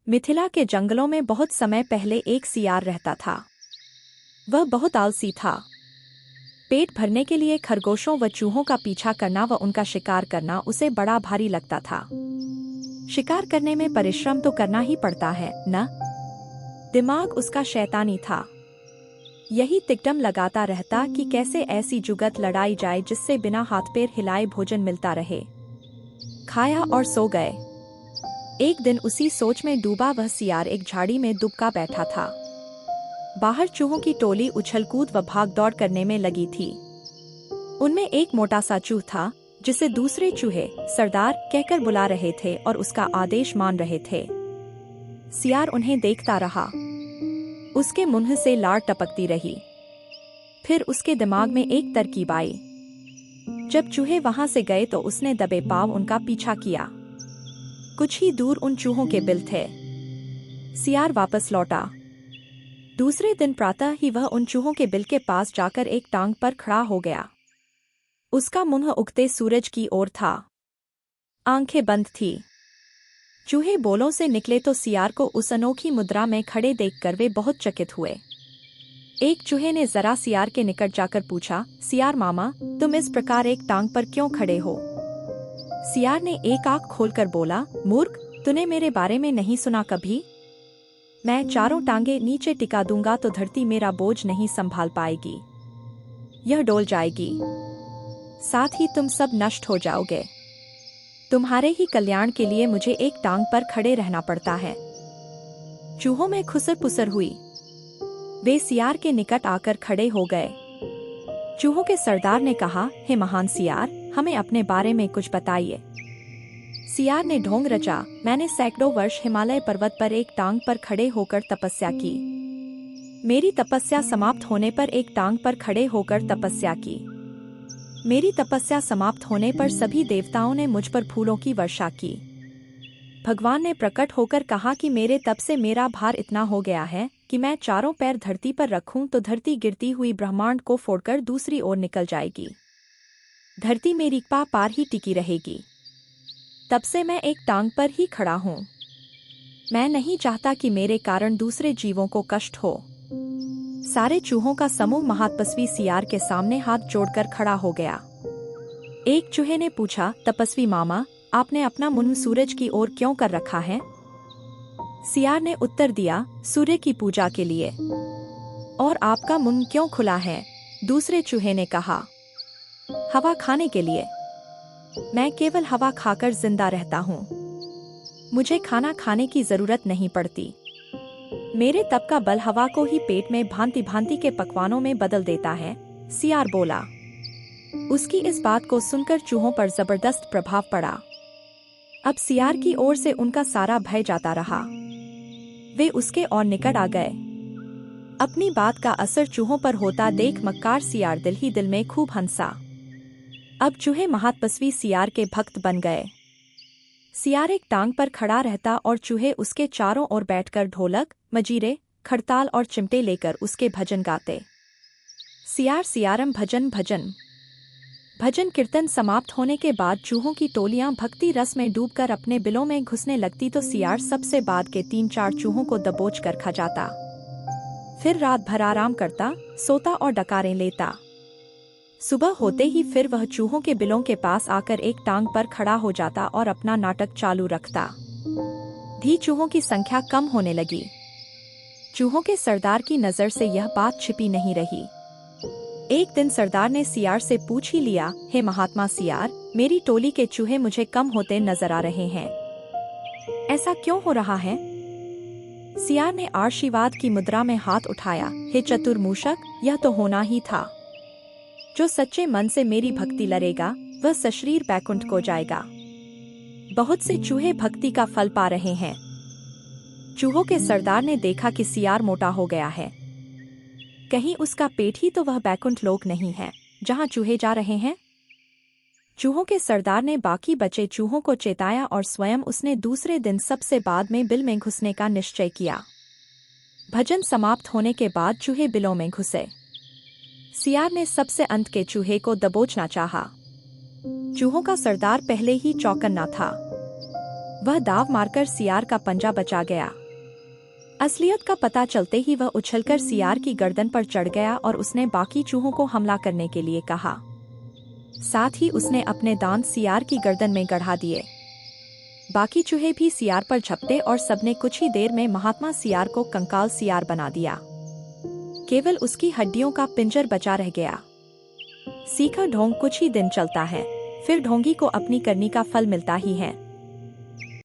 मिथिला के जंगलों में बहुत समय पहले एक सियार रहता था। वह बहुत आलसी था। पेट भरने के लिए खरगोशों व चूहों का पीछा करना व उनका शिकार करना उसे बड़ा भारी लगता था। शिकार करने में परिश्रम तो करना ही पड़ता है न? दिमाग उसका शैतानी था। यही तिकड़म लगाता रहता कि कैसे ऐसी जुगत लड़ाई जाए जिससे बिना हाथ पैर हिलाए भोजन मिलता रहे। खाया और सो गए। एक दिन उसी सोच में डूबा वह सियार एक झाड़ी में दुबका बैठा था। बाहर चूहों की टोली उछल-कूद व भाग-दौड़ करने में लगी थी। उनमें एक मोटा सा चूहा था जिसे दूसरे चूहे सरदार कहकर बुला रहे थे और उसका आदेश मान रहे थे। सियार उन्हें देखता रहा। उसके मुंह से लार टपकती रही। फिर उसके दिमाग में एक तरकीब आई। जब चूहे वहां से गए तो उसने दबे पांव उनका पीछा किया। कुछ ही दूर उन चूहों के बिल थे। सियार वापस लौटा। दूसरे दिन प्रातः ही वह उन चूहों के बिल के पास जाकर एक टांग पर खड़ा हो गया। उसका मुंह उगते सूरज की ओर था। आंखें बंद थी। चूहे बोलों से निकले तो सियार को उस अनोखी मुद्रा में खड़े देखकर वे बहुत चकित हुए। एक चूहे ने जरा सियार के निकट जाकर पूछा, सियार मामा, तुम इस प्रकार एक टांग पर क्यों खड़े हो? सियार ने एक आंख खोलकर बोला, मूर्ख, तूने मेरे बारे में नहीं सुना कभी? मैं चारों टांगे नीचे टिका दूंगा तो धरती मेरा बोझ नहीं संभाल पाएगी। यह डोल जाएगी। साथ ही तुम सब नष्ट हो जाओगे। तुम्हारे ही कल्याण के लिए मुझे एक टांग पर खड़े रहना पड़ता है। चूहों में खुसर पुसर हुई। वे सियार के निकट आकर खड़े हो गए। चूहों के सरदार ने कहा, हे महान सियार, हमें अपने बारे में कुछ बताइए। सियार ने ढोंग रचा, मैंने सैकड़ों वर्ष हिमालय पर्वत पर एक टांग पर खड़े होकर तपस्या की। मेरी तपस्या समाप्त होने पर एक टांग पर खड़े होकर तपस्या की। मेरी तपस्या समाप्त होने पर सभी देवताओं ने मुझ पर फूलों की वर्षा की। भगवान ने प्रकट होकर कहा कि मेरे तप से मेरा भार इतना हो गया है कि मैं चारों पैर धरती पर रखूं तो धरती गिरती हुई ब्रह्मांड को फोड़कर दूसरी ओर निकल जाएगी। धरती मेरी पार ही टिकी रहेगी। तब से मैं एक टांग पर ही खड़ा हूं। मैं नहीं चाहता कि मेरे कारण दूसरे जीवों को कष्ट हो। सारे चूहों का समूह महातपस्वी सियार के सामने हाथ जोड़कर खड़ा हो गया। एक चूहे ने पूछा, तपस्वी मामा, आपने अपना मुंह सूरज की ओर क्यों कर रखा है? सियार ने उत्तर दिया, सूर्य की पूजा के लिए। और आपका मुंह क्यों खुला है? दूसरे चूहे ने कहा, हवा खाने के लिए। मैं केवल हवा खाकर जिंदा रहता हूँ। मुझे खाना खाने की जरूरत नहीं पड़ती। मेरे तप का बल हवा को ही पेट में भांति भांति के पकवानों में बदल देता है। सियार बोला। उसकी इस बात को सुनकर चूहों पर जबरदस्त प्रभाव पड़ा। अब सियार की ओर से उनका सारा भय जाता रहा। वे उसके और निकट आ गए। अपनी बात का असर चूहों पर होता देख मक्कार सियार दिल ही दिल में खूब हंसा। अब चूहे महातपस्वी सियार के भक्त बन गए। सियार एक टांग पर खड़ा रहता और चूहे उसके चारों ओर बैठकर ढोलक, मजीरे, खड़ताल और चिमटे लेकर उसके भजन गाते। सियार सियारम भजन भजन। भजन कीर्तन समाप्त होने के बाद चूहों की टोलियां भक्ति रस में डूबकर अपने बिलों में घुसने लगती तो सियार सबसे बाद के 3-4 चूहों को दबोच कर खा जाता। फिर रात भर आराम करता, सोता और डकारें लेता। सुबह होते ही फिर वह चूहों के बिलों के पास आकर एक टांग पर खड़ा हो जाता और अपना नाटक चालू रखता। धी चूहों की संख्या कम होने लगी। चूहों के सरदार की नजर से यह बात छिपी नहीं रही। एक दिन सरदार ने सियार से पूछ ही लिया, हे महात्मा सियार, मेरी टोली के चूहे मुझे कम होते नजर आ रहे हैं। ऐसा क्यों हो रहा है? सियार ने आशीर्वाद की मुद्रा में हाथ उठाया, हे चतुर मूषक, यह तो होना ही था। जो सच्चे मन से मेरी भक्ति लरेगा वह सशरीर बैकुंठ को जाएगा। बहुत से चूहे भक्ति का फल पा रहे हैं। चूहों के सरदार ने देखा कि सियार मोटा हो गया है। कहीं उसका पेट ही तो वह बैकुंठ लोक नहीं है जहां चूहे जा रहे हैं? चूहों के सरदार ने बाकी बचे चूहों को चेताया और स्वयं उसने दूसरे दिन सबसे बाद में बिल में घुसने का निश्चय किया। भजन समाप्त होने के बाद चूहे बिलों में घुसे। सियार ने सबसे अंत के चूहे को दबोचना चाहा। चूहों का सरदार पहले ही चौकन्ना था। वह दाव मारकर सियार का पंजा बचा गया। असलियत का पता चलते ही वह उछलकर सियार की गर्दन पर चढ़ गया और उसने बाकी चूहों को हमला करने के लिए कहा। साथ ही उसने अपने दांत सियार की गर्दन में गड़ा दिए। बाकी चूहे भी सियार पर झपटे और सबने कुछ ही देर में महात्मा सियार को कंकाल सियार बना दिया। केवल उसकी हड्डियों का पिंजर बचा रह गया। सीखा ढोंग कुछ ही दिन चलता है, फिर ढोंगी को अपनी करनी का फल मिलता ही है।